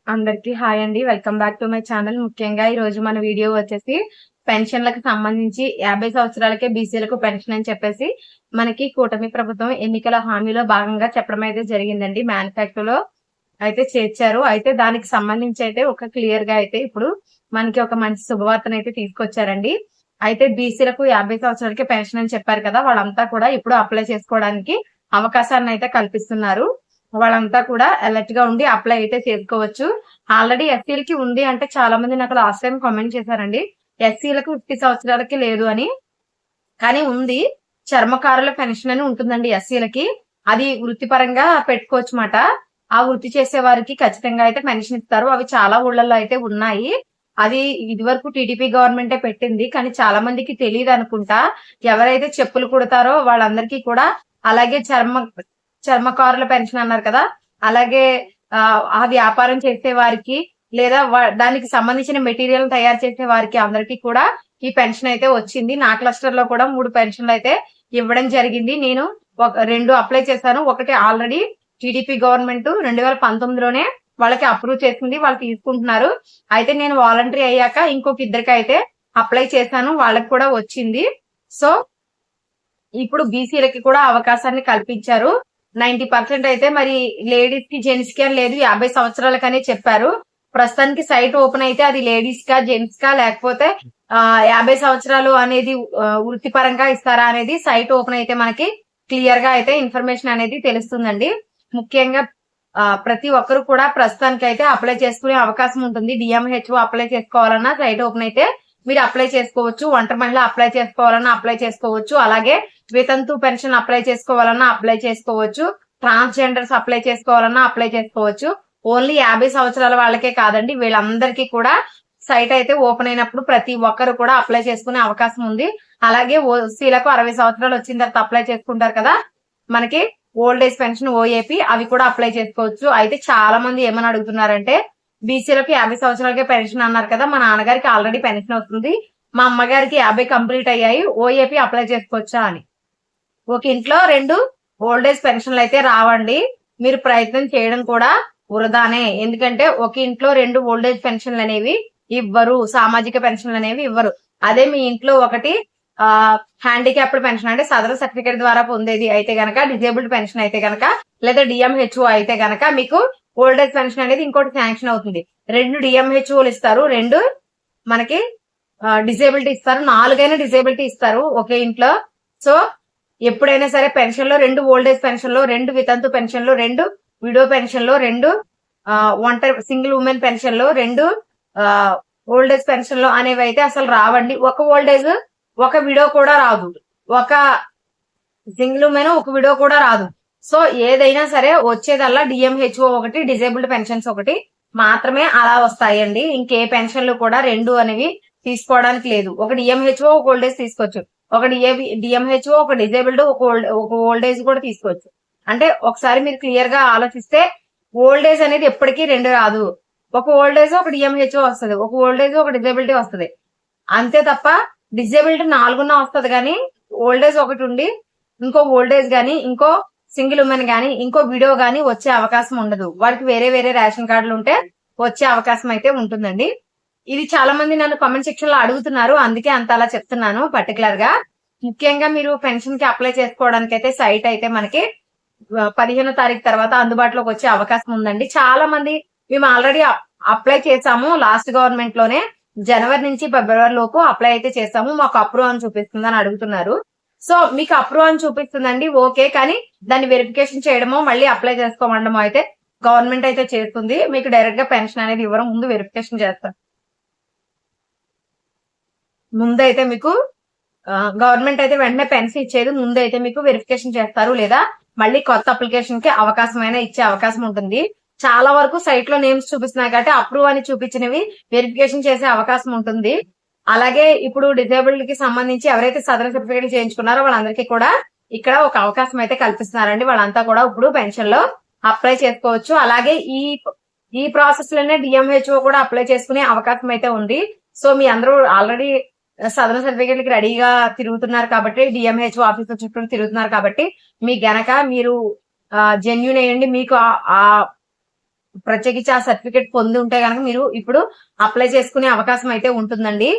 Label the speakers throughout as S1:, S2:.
S1: అందరికీ హాయ్ అండి. Welcome back to my channel. ముఖ్యంగా ఈ రోజు మన వీడియో వచ్చేసి పెన్షన్లకు సంబంధించి 50 సంవత్సరాలకే బీసీలకు పెన్షన్ అని చెప్పేసి మనకి కూటమి ప్రభుత్వం ఎన్నికల హామీలో భాగంగా చెప్పడం అయితే జరిగిందండి. మేనిఫెస్టోలో అయితే చేర్చారు. అయితే దానికి సంబంధించి అయితే ఒక క్లియర్ గా అయితే ఇప్పుడు మనకి ఒక మంచి శుభవార్తను అయితే తీసుకొచ్చారండి. అయితే బీసీలకు 50 సంవత్సరాలకే పెన్షన్ అని చెప్పారు కదా, వాళ్ళంతా కూడా ఇప్పుడు అప్లై చేసుకోవడానికి అవకాశాన్ని అయితే కల్పిస్తున్నారు. వాళ్ళంతా కూడా అలర్ట్ గా ఉండి అప్లై అయితే చేసుకోవచ్చు. ఆల్రెడీ ఎస్సీలకి ఉంది అంటే చాలా మంది నాకు లాస్ట్ టైం కామెంట్ చేశారండి. ఎస్సీలకు 50 సంవత్సరాలకి లేదు అని, కానీ ఉంది. చర్మకారుల పెన్షన్ అని ఉంటుందండి ఎస్సీలకి. అది వృత్తిపరంగా పెట్టుకోవచ్చు మాట. ఆ వృత్తి చేసే వారికి ఖచ్చితంగా అయితే పెన్షన్ ఇస్తారు. అవి చాలా ఊళ్ళల్లో అయితే ఉన్నాయి. అది ఇది వరకు టీడీపీ గవర్నమెంటే పెట్టింది, కానీ చాలా మందికి తెలియదు అనుకుంటా. ఎవరైతే చెప్పులు కుడతారో వాళ్ళందరికీ కూడా, అలాగే చర్మకారుల పెన్షన్ అన్నారు కదా, అలాగే ఆ వ్యాపారం చేసే వారికి లేదా దానికి సంబంధించిన మెటీరియల్ తయారు చేసే వారికి అందరికీ కూడా ఈ పెన్షన్ అయితే వచ్చింది. నా క్లస్టర్ లో కూడా 3 పెన్షన్లు అయితే ఇవ్వడం జరిగింది. నేను 2 అప్లై చేశాను. ఒకటి ఆల్రెడీ టీడీపీ గవర్నమెంట్ 2019లోనే వాళ్ళకి అప్రూవ్ చేసింది, వాళ్ళు తీసుకుంటున్నారు. అయితే నేను వాలంటరీ అయ్యాక ఇంకొక ఇద్దరికి అయితే అప్లై చేశాను, వాళ్ళకి కూడా వచ్చింది. సో ఇప్పుడు బీసీలకి కూడా అవకాశాన్ని కల్పించారు. 90% అయితే మరి లేడీస్ కి జెంట్స్ కి అని లేదు, 50 సంవత్సరాలకనే చెప్పారు. ప్రస్తుతానికి సైట్ ఓపెన్ అయితే అది లేడీస్ కా జెంట్స్ కా లేకపోతే 50 సంవత్సరాలు అనేది వృత్తిపరంగా ఇస్తారా అనేది సైట్ ఓపెన్ అయితే మనకి క్లియర్ గా అయితే ఇన్ఫర్మేషన్ అనేది తెలుస్తుందండి. ముఖ్యంగా ప్రతి ఒక్కరు కూడా ప్రస్తుతానికి అయితే అప్లై చేసుకునే అవకాశం ఉంటుంది. డిఎంహెచ్ఓ అప్లై చేసుకోవాలన్నా సైట్ ఓపెన్ అయితే మీరు అప్లై చేసుకోవచ్చు. ఒంటరి మహిళ అప్లై చేసుకోవాలన్నా అప్లై చేసుకోవచ్చు. అలాగే వితంతు పెన్షన్ అప్లై చేసుకోవాలన్నా అప్లై చేసుకోవచ్చు. ట్రాన్స్జెండర్స్ అప్లై చేసుకోవాలన్నా అప్లై చేసుకోవచ్చు. ఓన్లీ 50 సంవత్సరాల వాళ్ళకే కాదండి, వీళ్ళందరికీ కూడా సైట్ అయితే ఓపెన్ అయినప్పుడు ప్రతి ఒక్కరు కూడా అప్లై చేసుకునే అవకాశం ఉంది. అలాగే ఓసీలకు 60 సంవత్సరాలు వచ్చిన తర్వాత అప్లై చేసుకుంటారు కదా, మనకి ఓల్డ్ ఏజ్ పెన్షన్ ఓఏపీ, అవి కూడా అప్లై చేసుకోవచ్చు. అయితే చాలా మంది ఏమని అడుగుతున్నారంటే, బీసీలకు 50 సంవత్సరాలకే పెన్షన్ అన్నారు కదా, మా నాన్నగారికి ఆల్రెడీ పెన్షన్ వస్తుంది, మా అమ్మగారికి 50 కంప్లీట్ అయ్యాయి, ఓఏపీ అప్లై చేసుకోవచ్చా అని. ఒక ఇంట్లో 2 ఓల్డ్ ఏజ్ పెన్షన్లు అయితే రావండి. మీరు ప్రయత్నం చేయడం కూడా వృధానే. ఎందుకంటే ఒక ఇంట్లో 2 ఓల్డ్ ఏజ్ పెన్షన్లు అనేవి ఇవ్వరు, సామాజిక పెన్షన్లు అనేవి ఇవ్వరు. అదే మీ ఇంట్లో ఒకటి హ్యాండిక్యాప్డ్ పెన్షన్ అంటే సదరన్ సర్టిఫికేట్ ద్వారా పొందేది అయితే గనక, డిజేబుల్డ్ పెన్షన్ అయితే గనక, లేదా డిఎంహెచ్ఓ అయితే గనక మీకు ఓల్డ్ ఏజ్ పెన్షన్ అనేది ఇంకోటి శాంక్షన్ అవుతుంది. 2 డిఎంహెచ్ఓలు ఇస్తారు, 2 మనకి డిజేబిలిటీ ఇస్తారు, 4 డిజేబిలిటీ ఇస్తారు ఒకే ఇంట్లో. సో ఎప్పుడైనా సరే పెన్షన్ లో 2 ఓల్డ్ ఏజ్ పెన్షన్ లో, 2 వితంతు పెన్షన్ లో, 2 విడో పెన్షన్ లో, 2 ఒంటరి సింగిల్ ఉమెన్ పెన్షన్ లో, 2 ఓల్డ్ ఏజ్ పెన్షన్ లో అనేవి అయితే అసలు రావండి. ఒక ఓల్డ్ ఏజ్ ఒక విడో కూడా రాదు, ఒక సింగిల్ ఉమెన్ ఒక విడో కూడా రాదు. సో ఏదైనా సరే వచ్చేదల్లా డిఎంహెచ్ఓ ఒకటి, డిజేబుల్డ్ పెన్షన్స్ ఒకటి మాత్రమే అలా వస్తాయండి. ఇంకే పెన్షన్లు కూడా 2 అనేవి తీసుకోవడానికి లేదు. ఒక డిఎంహెచ్ఓ ఒక ఓల్డ్ ఏజ్ తీసుకోవచ్చు, ఒక డిఎంహెచ్ఓ ఒక డిజేబుల్డ్ ఒక ఓల్డ్ ఏజ్ కూడా తీసుకోవచ్చు. అంటే ఒకసారి మీరు క్లియర్ గా ఆలోచిస్తే ఓల్డ్ ఏజ్ అనేది ఎప్పటికీ 2 రాదు. ఒక ఓల్డ్ ఏజ్ ఒక డిఎంహెచ్ఓ వస్తుంది, ఒక ఓల్డ్ ఏజ్ ఒక డిజేబిలిటీ వస్తుంది, అంతే తప్ప డిజేబిలిటీ 4 వస్తుంది. కానీ ఓల్డ్ ఏజ్ ఒకటి ఉండి ఇంకో ఓల్డ్ ఏజ్ గానీ, ఇంకో సింగిల్ ఉమెన్ గానీ, ఇంకో విడో గానీ వచ్చే అవకాశం ఉండదు. వాడికి వేరే వేరే రేషన్ కార్డులు ఉంటే వచ్చే అవకాశం అయితే ఉంటుందండి. ఇది చాలా మంది నన్ను కామెంట్ సెక్షన్ లో అడుగుతున్నారు, అందుకే అంత అలా చెప్తున్నాను పర్టికులర్ గా. ముఖ్యంగా మీరు పెన్షన్ కి అప్లై చేసుకోవడానికి అయితే సైట్ అయితే మనకి 15వ తారీఖు తర్వాత అందుబాటులోకి వచ్చే అవకాశం ఉందండి. చాలా మంది మేము ఆల్రెడీ అప్లై చేసాము, లాస్ట్ గవర్నమెంట్ లోనే జనవరి నుంచి ఫిబ్రవరి లోపు అప్లై అయితే చేసాము, మాకు అప్రూవ్ అని చూపిస్తుంది అని అడుగుతున్నారు. సో మీకు అప్రూవ్ అని చూపిస్తుందండి, ఓకే, కానీ దాన్ని వెరిఫికేషన్ చేయడమో మళ్ళీ అప్లై చేసుకోవడమో అయితే గవర్నమెంట్ అయితే చేస్తుంది. మీకు డైరెక్ట్ గా పెన్షన్ అనేది ఇవ్వడం, ముందు వెరిఫికేషన్ చేస్తారు. ముందైతే మీకు గవర్నమెంట్ అయితే వెంటనే పెన్షన్ ఇచ్చేది, ముందైతే మీకు వెరిఫికేషన్ చేస్తారు, లేదా మళ్ళీ కొత్త అప్లికేషన్ కి అవకాశమైనా ఇచ్చే అవకాశం ఉంటుంది. చాలా వరకు సైట్ లో నేమ్స్ చూపిస్తున్నాయి కాబట్టి అప్రూవ్ అని చూపించినవి వెరిఫికేషన్ చేసే అవకాశం ఉంటుంది. అలాగే ఇప్పుడు డిజేబుల్డ్ కి సంబంధించి ఎవరైతే సదరన్ సర్టిఫికేట్ చేయించుకున్నారో వాళ్ళందరికీ కూడా ఇక్కడ ఒక అవకాశం అయితే కల్పిస్తున్నారండి. వాళ్ళంతా కూడా ఇప్పుడు పెన్షన్ లో అప్లై చేసుకోవచ్చు. అలాగే ఈ ప్రాసెస్ లోనే డిఎంహెచ్ఓ కూడా అప్లై చేసుకునే అవకాశం అయితే ఉంది. సో మీ అందరూ ఆల్రెడీ సదరన్ సర్టిఫికేట్లకి రెడీగా తిరుగుతున్నారు కాబట్టి, డిఎంహెచ్ఓ ఆఫీస్ చుట్టూ తిరుగుతున్నారు కాబట్టి, మీ గనక మీరు జెన్యూన్ అయ్యండి, మీకు ప్రత్యేకించి ఆ సర్టిఫికేట్ పొంది ఉంటే కనుక మీరు ఇప్పుడు అప్లై చేసుకునే అవకాశం అయితే ఉంటుందండి.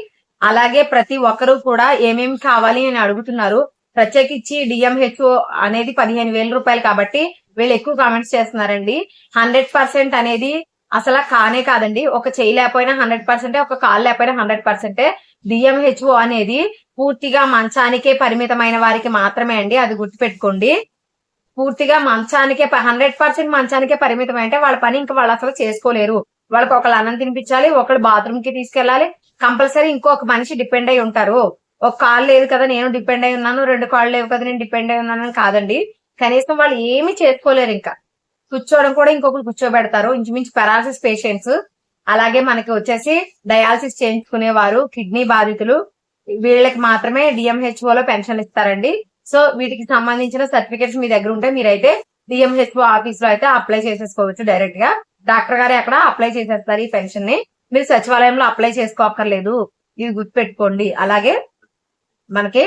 S1: అలాగే ప్రతి ఒక్కరూ కూడా ఏమేమి కావాలి అని అడుగుతున్నారు. ప్రత్యేకించి డిఎంహెచ్ఓ అనేది 15,000 రూపాయలు కాబట్టి వీళ్ళు ఎక్కువ కామెంట్స్ చేస్తున్నారండి. 100% అనేది అసలు కానే కాదండి. ఒక చేయి లేకపోయినా 100%, ఒక కాలు లేకపోయినా 100%. డిఎంహెచ్ఓ అనేది పూర్తిగా మంచానికే పరిమితమైన వారికి మాత్రమే అండి. అది గుర్తుపెట్టుకోండి. పూర్తిగా మంచానికే 100% మంచానికే పరిమితం అంటే వాళ్ళ పని ఇంకా వాళ్ళు అసలు చేసుకోలేరు. వాళ్ళకి ఒకళ్ళు అన్నం తినిపించాలి, ఒకళ్ళు బాత్రూమ్ కి తీసుకెళ్లాలి, కంపల్సరీ ఇంకొక మనిషి డిపెండ్ అయి ఉంటారు. ఒక కాళ్ళు లేదు కదా నేను డిపెండ్ అయి ఉన్నాను, 2 కాళ్ళు లేవు కదా నేను డిపెండ్ అయి ఉన్నాను కాదండి. కనీసం వాళ్ళు ఏమీ చేసుకోలేరు. ఇంకా కూర్చోవడం కూడా ఇంకొకరు కూర్చోబెడతారు. ఇంచుమించు పెరాలసిస్ పేషెంట్స్, అలాగే మనకి వచ్చేసి డయాలసిస్ చేయించుకునేవారు, కిడ్నీ బాధితులు, వీళ్ళకి మాత్రమే డిఎంహెచ్ఓ లో పెన్షన్ ఇస్తారండి. సో వీటికి సంబంధించిన సర్టిఫికేట్స్ మీ దగ్గర ఉంటే మీరైతే డిఎంహెచ్ఓ ఆఫీస్ లో అయితే అప్లై చేసేసుకోవచ్చు. డైరెక్ట్ గా డాక్టర్ గారు అక్కడ అప్లై చేసేస్తారు ఈ పెన్షన్ ని. మీరు సచివాలయంలో అప్లై చేసుకోక్కర్లేదు, ఇది గుర్తుపెట్టుకోండి. అలాగే మనకి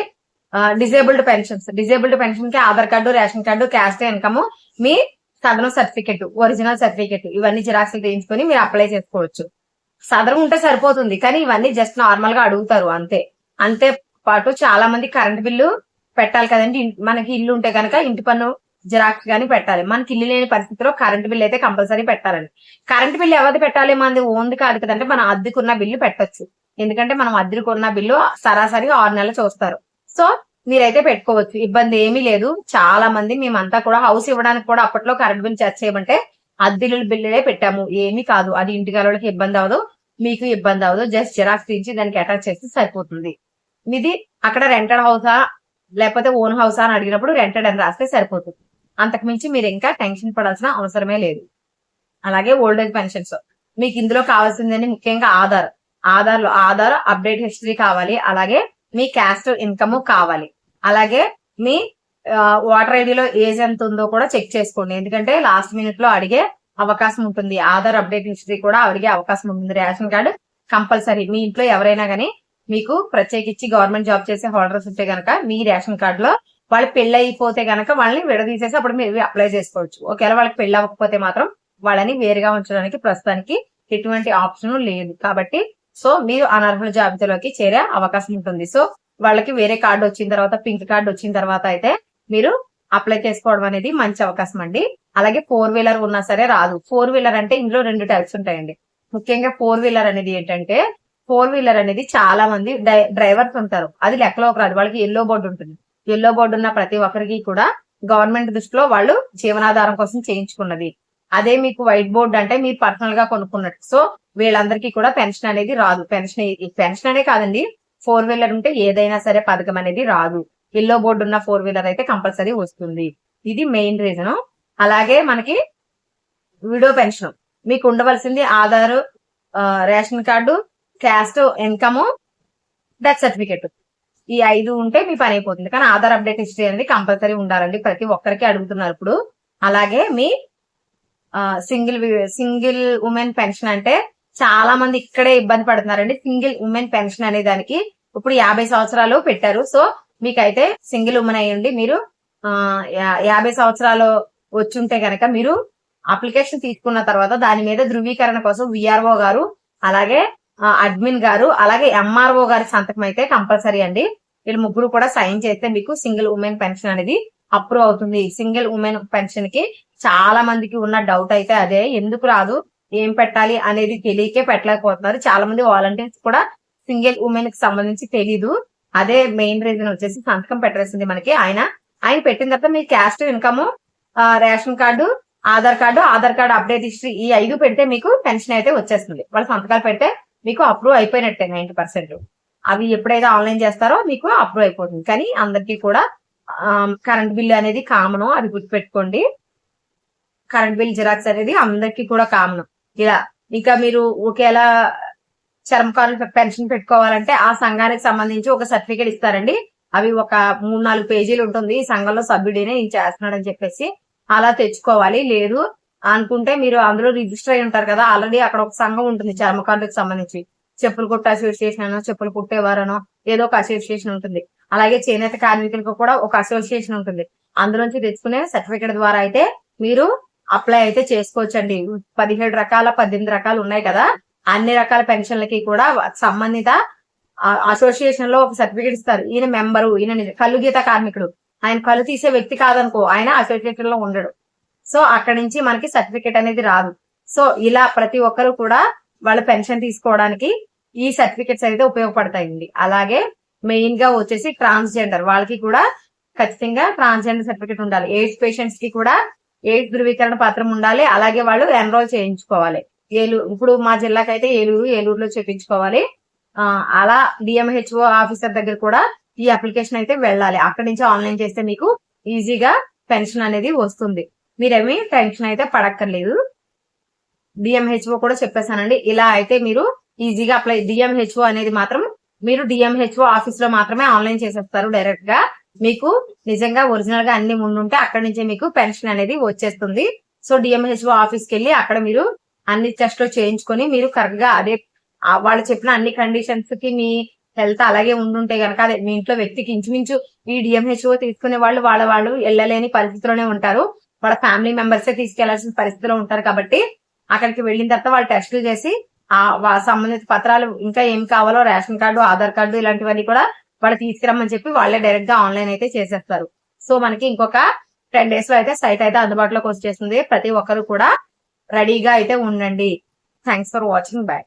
S1: డిజేబుల్డ్ పెన్షన్ కి Aadhaar card, ration card, caste income, మీ సదరం సర్టిఫికెట్, ఒరిజినల్ సర్టిఫికెట్ ఇవన్నీ జిరాక్స్ తీయించుకొని మీరు అప్లై చేసుకోవచ్చు. సదరం ఉంటే సరిపోతుంది, కానీ ఇవన్నీ జస్ట్ నార్మల్ గా అడుగుతారు అంతే. అంతే పాటు చాలా మంది కరెంట్ బిల్లు పెట్టాలి కదండి. మనకి ఇల్లు ఉంటే కనుక ఇంటి పన్ను జిరాక్స్ గానీ పెట్టాలి. మనకి ఇల్లు లేని పరిస్థితిలో కరెంట్ బిల్ అయితే కంపల్సరీ పెట్టాలండి. కరెంట్ బిల్ ఎవరిది పెట్టాలి? మనది ఓన్ది కాదు కదంటే మనం అద్దెకున్న బిల్లు పెట్టొచ్చు. ఎందుకంటే మనం అద్దెకున్న బిల్లు సరాసరి 6 నెలలు చూస్తారు. సో మీరైతే పెట్టుకోవచ్చు, ఇబ్బంది ఏమీ లేదు. చాలా మంది మేమంతా కూడా హౌస్ ఇవ్వడానికి కూడా అప్పట్లో కరెంట్ బిల్ చార్జ్ చేయమంటే అద్దెల బిల్లులే పెట్టాము. ఏమీ కాదు, అది ఇంటి వాళ్ళకి ఇబ్బంది అవ్వదు, మీకు ఇబ్బంది అవ్వదు. జస్ట్ జిరాక్స్ తీసి దానికి అటాచ్ చేస్తే సరిపోతుంది. ఇది అక్కడ రెంటెడ్ హౌసా లేకపోతే ఓన్ హౌసా అని అడిగినప్పుడు రెంటెడ్ అని రాస్తే సరిపోతుంది. అంతకు మించి మీరు ఇంకా టెన్షన్ పడాల్సిన అవసరమే లేదు. అలాగే ఓల్డ్ ఏజ్ పెన్షన్స్ మీకు ఇందులో కావాల్సిందని ముఖ్యంగా ఆధార్ అప్డేట్ హిస్టరీ కావాలి. అలాగే మీ క్యాస్ట్ ఇన్కమ్ కావాలి. అలాగే మీ ఓటర్ ఐడిలో ఏజ్ ఎంత ఉందో కూడా చెక్ చేసుకోండి. ఎందుకంటే లాస్ట్ మినిట్ లో అడిగే అవకాశం ఉంటుంది. ఆధార్ అప్డేట్ హిస్టరీ కూడా అడిగే అవకాశం ఉంటుంది. Ration card compulsory. మీ ఇంట్లో ఎవరైనా గానీ మీకు ప్రత్యేకించి గవర్నమెంట్ జాబ్ చేసే హోల్డర్స్ ఉంటే గనక మీ రేషన్ కార్డు లో వాళ్ళు పెళ్లి అయిపోతే గనక వాళ్ళని విడదీసేసి అప్పుడు మీరు అప్లై చేసుకోవచ్చు. ఒకవేళ వాళ్ళకి పెళ్లి అవ్వకపోతే మాత్రం వాళ్ళని వేరుగా ఉంచడానికి ప్రస్తుతానికి ఎటువంటి ఆప్షన్ లేదు. కాబట్టి సో మీరు అనర్హుల జాబితాలోకి చేరే అవకాశం ఉంటుంది. సో వాళ్ళకి వేరే కార్డు వచ్చిన తర్వాత, పింక్ కార్డు వచ్చిన తర్వాత అయితే మీరు అప్లై చేసుకోవడం అనేది మంచి అవకాశం అండి. అలాగే 4 వీలర్ ఉన్నా సరే రాదు. 4 వీలర్ అంటే ఇందులో 2 టైప్స్ ఉంటాయండి. ముఖ్యంగా 4 వీలర్ అనేది ఏంటంటే 4 వీలర్ అనేది చాలా మంది డ్రైవర్స్ ఉంటారు, అది లెక్కలోకి రాదు. వాళ్ళకి ఎల్లో బోర్డు ఉంటుంది. ఎల్లో బోర్డు ఉన్న ప్రతి ఒక్కరికి కూడా గవర్నమెంట్ దృష్టిలో వాళ్ళు జీవనాధారం కోసం చేయించుకున్నది. అదే మీకు వైట్ బోర్డు అంటే మీరు పర్సనల్ గా కొనుక్కున్నట్టు. సో వీళ్ళందరికీ కూడా పెన్షన్ అనేది రాదు. పెన్షన్ అనే కాదండి, 4 వీలర్ ఉంటే ఏదైనా సరే పథకం అనేది రాదు. ఎల్లో బోర్డు ఉన్న 4 వీలర్ అయితే కంపల్సరీ వస్తుంది. ఇది మెయిన్ రీజన్. అలాగే మనకి విడో పెన్షన్ మీకు ఉండవలసింది Aadhaar, ration card, caste income, death certificate. ఈ 5 ఉంటే మీ పని అయిపోతుంది. కానీ ఆధార్ అప్డేట్ హిస్టరీ అనేది కంపల్సరీ ఉండాలండి, ప్రతి ఒక్కరికి అడుగుతున్నారు ఇప్పుడు. అలాగే మీ సింగిల్ ఉమెన్ పెన్షన్ అంటే చాలా మంది ఇక్కడే ఇబ్బంది పడుతున్నారండి. సింగిల్ ఉమెన్ పెన్షన్ అనే దానికి ఇప్పుడు 50 సంవత్సరాలు పెట్టారు. సో మీకైతే సింగిల్ ఉమెన్ అయ్యండి మీరు 50 సంవత్సరాలు వచ్చుంటే గనక మీరు అప్లికేషన్ తీసుకున్న తర్వాత దాని మీద ధృవీకరణ కోసం విఆర్ఓ గారు, అలాగే అడ్మిన్ గారు, అలాగే ఎంఆర్ఓ గారి సంతకం అయితే కంపల్సరీ అండి. వీళ్ళు ముగ్గురు కూడా సైన్ చేస్తే మీకు సింగిల్ ఉమెన్ పెన్షన్ అనేది అప్రూవ్ అవుతుంది. సింగిల్ ఉమెన్ పెన్షన్ కి చాలా మందికి ఉన్న డౌట్ అయితే అదే, ఎందుకు రాదు, ఏం పెట్టాలి అనేది తెలియకే పెట్టలేకపోతున్నారు. చాలా మంది వాలంటీర్స్ కూడా సింగిల్ ఉమెన్ కి సంబంధించి తెలీదు. అదే మెయిన్ రీజన్ వచ్చేసి సంతకం పెట్టాల్సింది మనకి. ఆయన పెట్టిన తర్వాత మీ caste income, ration card, Aadhaar card update history ఈ 5 పెడితే మీకు పెన్షన్ అయితే వచ్చేస్తుంది. వాళ్ళ సంతకాలు పెడితే మీకు అప్రూవ్ అయిపోయినట్టే 90%. అవి ఎప్పుడైతే ఆన్లైన్ చేస్తారో మీకు అప్రూవ్ అయిపోతుంది. కానీ అందరికీ కూడా కరెంట్ బిల్ అనేది కామన్, అది గుర్తుపెట్టుకోండి. కరెంట్ బిల్ జిరాక్స్ అనేది అందరికీ కూడా కామన్. ఇలా ఇంకా మీరు ఒకేలా చర్మకారులు పెన్షన్ పెట్టుకోవాలంటే ఆ సంఘానికి సంబంధించి ఒక సర్టిఫికేట్ ఇస్తారండి. అవి ఒక 3-4 పేజీలు ఉంటుంది. ఈ సంఘంలో సభ్యుడినే ఇది చేస్తున్నాడని చెప్పేసి అలా తెచ్చుకోవాలి. లేదు అనుకుంటే మీరు అందులో రిజిస్టర్ అయి ఉంటారు కదా ఆల్రెడీ, అక్కడ ఒక సంఘం ఉంటుంది చర్మకారులకు సంబంధించి. చెప్పులు కుట్ట అసోసియేషన్ అనో, చెప్పులు కుట్టేవారనో ఏదో ఒక అసోసియేషన్ ఉంటుంది. అలాగే చేనేత కార్మికులకు కూడా ఒక అసోసియేషన్ ఉంటుంది. అందులోంచి తెచ్చుకునే సర్టిఫికేట్ ద్వారా అయితే మీరు అప్లై అయితే చేసుకోవచ్చండి. 17 రకాల 18 రకాలు ఉన్నాయి కదా, అన్ని రకాల పెన్షన్లకి కూడా సంబంధిత అసోసియేషన్ లో ఒక సర్టిఫికేట్ ఇస్తారు. ఈయన మెంబరు, ఈయన కళ్ళు గీత కార్మికుడు, ఆయన కళ్ళు తీసే వ్యక్తి కాదనుకో ఆయన అసోసియేషన్ లో ఉండడు. సో అక్కడి నుంచి మనకి సర్టిఫికేట్ అనేది రాదు. సో ఇలా ప్రతి ఒక్కరు కూడా వాళ్ళ పెన్షన్ తీసుకోవడానికి ఈ సర్టిఫికేట్స్ అయితే ఉపయోగపడతాయండి. అలాగే మెయిన్ గా వచ్చేసి ట్రాన్స్జెండర్ వాళ్ళకి కూడా ఖచ్చితంగా ట్రాన్స్జెండర్ సర్టిఫికేట్ ఉండాలి. ఎయిడ్స్ పేషెంట్స్ కి కూడా ఎయిడ్స్ ధృవీకరణ పత్రం ఉండాలి. అలాగే వాళ్ళు ఎన్రోల్ చేయించుకోవాలి. ఇప్పుడు మా జిల్లాకైతే ఏలూరులో చేయించుకోవాలి. అలా డిఎంహెచ్ఓ ఆఫీసర్ దగ్గర కూడా ఈ అప్లికేషన్ అయితే వెళ్ళాలి. అక్కడి నుంచి ఆన్లైన్ చేస్తే మీకు ఈజీగా పెన్షన్ అనేది వస్తుంది. మీరేమీ టెన్షన్ అయితే పడక్కర్లేదు. డిఎంహెచ్ఓ కూడా చెప్పేశానండి. ఇలా అయితే మీరు ఈజీగా అప్లై, డిఎంహెచ్ఓ అనేది మాత్రం మీరు డిఎంహెచ్ఓ ఆఫీస్ లో మాత్రమే ఆన్లైన్ చేసేస్తారు డైరెక్ట్ గా. మీకు నిజంగా ఒరిజినల్ గా అన్ని ఉండుంటే అక్కడి నుంచే మీకు పెన్షన్ అనేది వచ్చేస్తుంది. సో డిఎంహెచ్ఓ ఆఫీస్కి వెళ్ళి అక్కడ మీరు అన్ని టెస్ట్లు చేయించుకొని మీరు కరెక్ట్ గా అదే వాళ్ళు చెప్పిన అన్ని కండిషన్స్ కి మీ హెల్త్ అలాగే ఉండుంటే గనక, అదే మీ ఇంట్లో వ్యక్తికి ఇంచుమించు ఈ డిఎంహెచ్ఓ తీసుకునే వాళ్ళు వాళ్ళు వెళ్ళలేని పరిస్థితిలోనే ఉంటారు. వాళ్ళ ఫ్యామిలీ మెంబర్సే తీసుకెళ్లాల్సిన పరిస్థితిలో ఉంటారు. కాబట్టి అక్కడికి వెళ్ళిన తర్వాత వాళ్ళు టెస్టులు చేసి సంబంధిత పత్రాలు ఇంకా ఏం కావాలో రేషన్ కార్డు, ఆధార్ కార్డు ఇలాంటివన్నీ కూడా వాళ్ళు తీసుకురమ్మని చెప్పి వాళ్ళే డైరెక్ట్ గా ఆన్లైన్ అయితే చేసేస్తారు. సో మనకి ఇంకొక 10 days లో అయితే సైట్ అయితే అందుబాటులోకి వచ్చేస్తుంది. ప్రతి ఒక్కరు కూడా రెడీగా అయితే ఉండండి. Thanks for watching. బై.